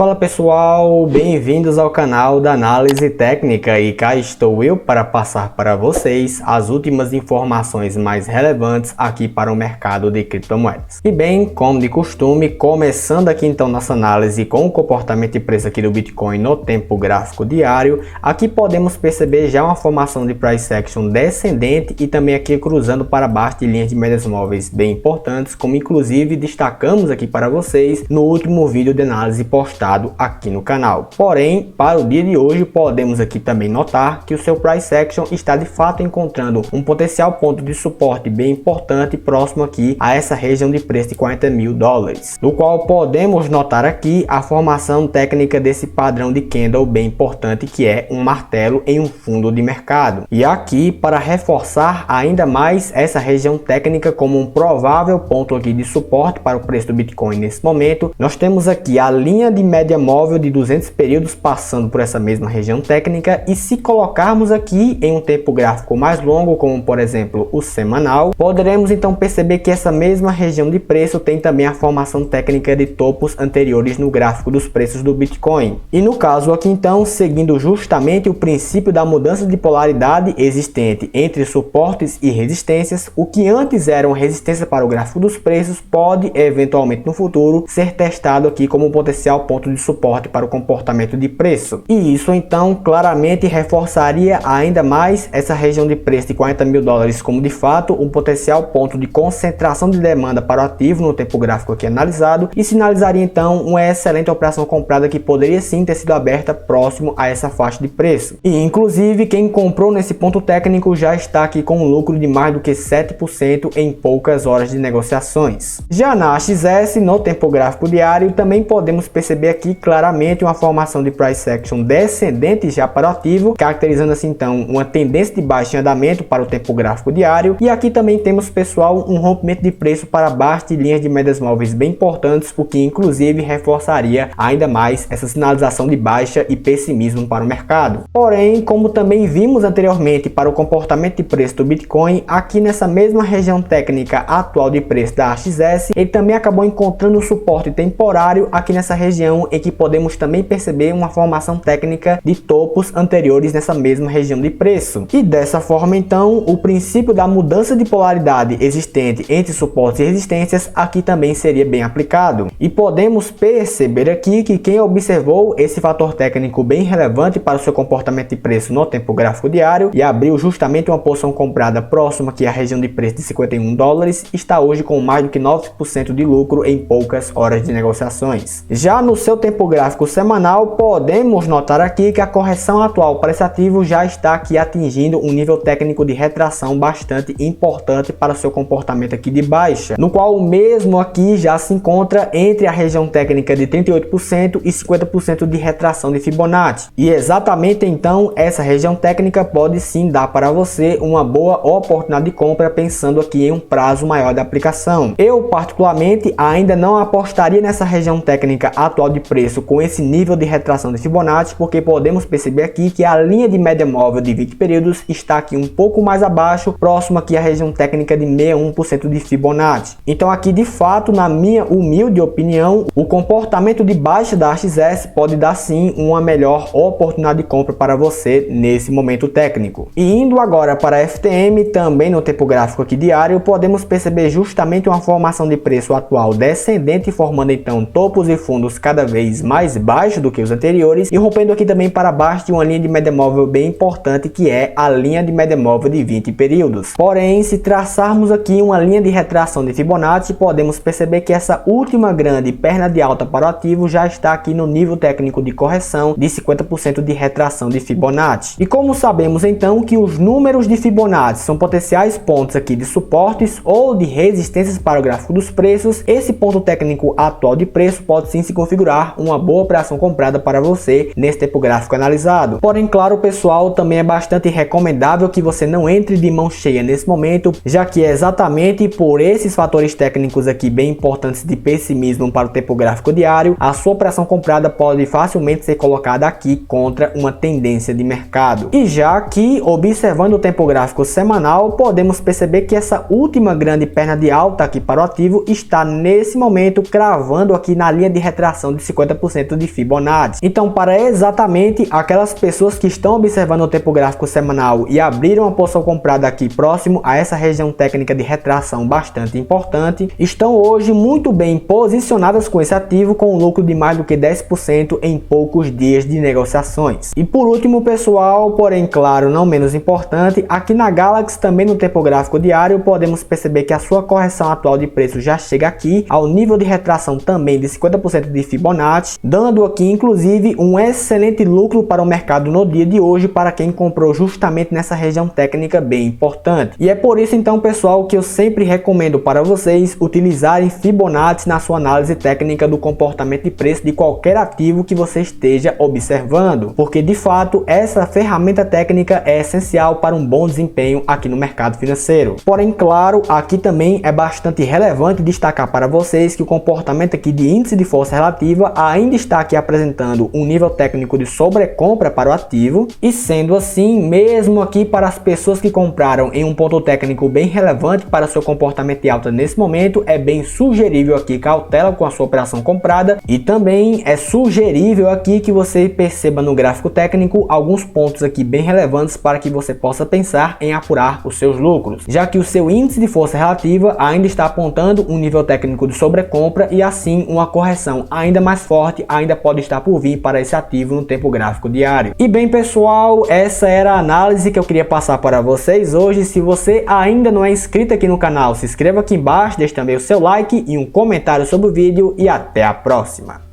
Fala pessoal, bem-vindos ao canal da Análise Técnica e cá estou eu para passar para vocês as últimas informações mais relevantes aqui para o mercado de criptomoedas. E bem, como de costume, começando aqui então nossa análise com o comportamento de preço aqui do Bitcoin no tempo gráfico diário, aqui podemos perceber já uma formação de price action descendente e também aqui cruzando para baixo de linhas de médias móveis bem importantes, como inclusive destacamos aqui para vocês no último vídeo de análise postado aqui no canal. Porém, para o dia de hoje podemos aqui também notar que o seu price action está de fato encontrando um potencial ponto de suporte bem importante próximo aqui a essa região de preço de $40 mil, no qual podemos notar aqui a formação técnica desse padrão de candle bem importante, que é um martelo em um fundo de mercado. E aqui, para reforçar ainda mais essa região técnica como um provável ponto aqui de suporte para o preço do Bitcoin nesse momento, nós temos aqui a linha de média móvel de 200 períodos passando por essa mesma região técnica, e se colocarmos aqui em um tempo gráfico mais longo, como por exemplo o semanal, poderemos então perceber que essa mesma região de preço tem também a formação técnica de topos anteriores no gráfico dos preços do Bitcoin. E no caso aqui então, seguindo justamente o princípio da mudança de polaridade existente entre suportes e resistências, o que antes era uma resistência para o gráfico dos preços pode eventualmente no futuro ser testado aqui como um potencial ponto de suporte para o comportamento de preço. E isso então claramente reforçaria ainda mais essa região de preço de $40 mil como de fato um potencial ponto de concentração de demanda para o ativo no tempo gráfico aqui analisado, e sinalizaria então uma excelente operação comprada que poderia sim ter sido aberta próximo a essa faixa de preço. E inclusive quem comprou nesse ponto técnico já está aqui com um lucro de mais do que 7% em poucas horas de negociações. Já na AXS, no tempo gráfico diário, também podemos perceber aqui claramente uma formação de price action descendente já para o ativo, caracterizando assim então uma tendência de baixa em andamento para o tempo gráfico diário. E aqui também temos, pessoal, um rompimento de preço para baixo de linhas de médias móveis bem importantes, o que inclusive reforçaria ainda mais essa sinalização de baixa e pessimismo para o mercado. Porém, como também vimos anteriormente para o comportamento de preço do Bitcoin, aqui nessa mesma região técnica atual de preço da AXS, ele também acabou encontrando um suporte temporário aqui nessa região, em que podemos também perceber uma formação técnica de topos anteriores nessa mesma região de preço. E dessa forma então, o princípio da mudança de polaridade existente entre suportes e resistências aqui também seria bem aplicado. E podemos perceber aqui que quem observou esse fator técnico bem relevante para o seu comportamento de preço no tempo gráfico diário e abriu justamente uma posição comprada próxima aqui à região de preço de $51, está hoje com mais do que 9% de lucro em poucas horas de negociações. Já no seu tempo gráfico semanal, podemos notar aqui que a correção atual para esse ativo já está aqui atingindo um nível técnico de retração bastante importante para o seu comportamento aqui de baixa, no qual o mesmo aqui já se encontra entre a região técnica de 38% e 50% de retração de Fibonacci. E exatamente então essa região técnica pode sim dar para você uma boa oportunidade de compra, pensando aqui em um prazo maior da aplicação. Eu particularmente ainda não apostaria nessa região técnica atual de preço com esse nível de retração de Fibonacci, porque podemos perceber aqui que a linha de média móvel de 20 períodos está aqui um pouco mais abaixo, próximo aqui à região técnica de 61% de Fibonacci. Então aqui de fato, na minha humilde opinião, o comportamento de baixa da AXS pode dar sim uma melhor oportunidade de compra para você nesse momento técnico. E indo agora para a FTM, também no tempo gráfico aqui diário, podemos perceber justamente uma formação de preço atual descendente, formando então topos e fundos cada vez mais baixos do que os anteriores, e rompendo aqui também para baixo de uma linha de média móvel bem importante, que é a linha de média móvel de 20 períodos. Porém, se traçarmos aqui uma linha de retração de Fibonacci, podemos perceber que essa última grande perna de alta para o ativo já está aqui no nível técnico de correção de 50% de retração de Fibonacci. E como sabemos então que os números de Fibonacci são potenciais pontos aqui de suportes ou de resistências para o gráfico dos preços, esse ponto técnico atual de preço pode sim se configurar uma boa operação comprada para você nesse tempo gráfico analisado. Porém, claro pessoal, também é bastante recomendável que você não entre de mão cheia nesse momento, já que é exatamente por esses fatores técnicos aqui bem importantes de pessimismo para o tempo gráfico diário, a sua operação comprada pode facilmente ser colocada aqui contra uma tendência de mercado. E já aqui, observando o tempo gráfico semanal, podemos perceber que essa última grande perna de alta aqui para o ativo está nesse momento cravando aqui na linha de retração de 50% de Fibonacci. Então, para exatamente aquelas pessoas que estão observando o tempo gráfico semanal e abriram a posição comprada aqui próximo a essa região técnica de retração bastante importante, estão hoje muito bem posicionadas com esse ativo, com um lucro de mais do que 10% em poucos dias de negociações. E por último, pessoal, porém claro, não menos importante, aqui na Galaxy, também no tempo gráfico diário, podemos perceber que a sua correção atual de preço já chega aqui ao nível de retração também de 50% de Fibonacci, dando aqui inclusive um excelente lucro para o mercado no dia de hoje para quem comprou justamente nessa região técnica bem importante. E é por isso então, pessoal, que eu sempre recomendo para vocês utilizarem Fibonacci na sua análise técnica do comportamento de preço de qualquer ativo que você esteja observando, porque de fato essa ferramenta técnica é essencial para um bom desempenho aqui no mercado financeiro. Porém, claro, aqui também é bastante relevante destacar para vocês que o comportamento aqui de índice de força relativa ainda está aqui apresentando um nível técnico de sobrecompra para o ativo, e sendo assim, mesmo aqui para as pessoas que compraram em um ponto técnico bem relevante para seu comportamento de alta nesse momento, é bem sugerível aqui cautela com a sua operação comprada, e também é sugerível aqui que você perceba no gráfico técnico alguns pontos aqui bem relevantes para que você possa pensar em apurar os seus lucros, já que o seu índice de força relativa ainda está apontando um nível técnico de sobrecompra e assim uma correção ainda mais forte ainda pode estar por vir para esse ativo no tempo gráfico diário. E bem, pessoal, essa era a análise que eu queria passar para vocês hoje. Se você ainda não é inscrito aqui no canal, se inscreva aqui embaixo, deixe também o seu like e um comentário sobre o vídeo e até a próxima.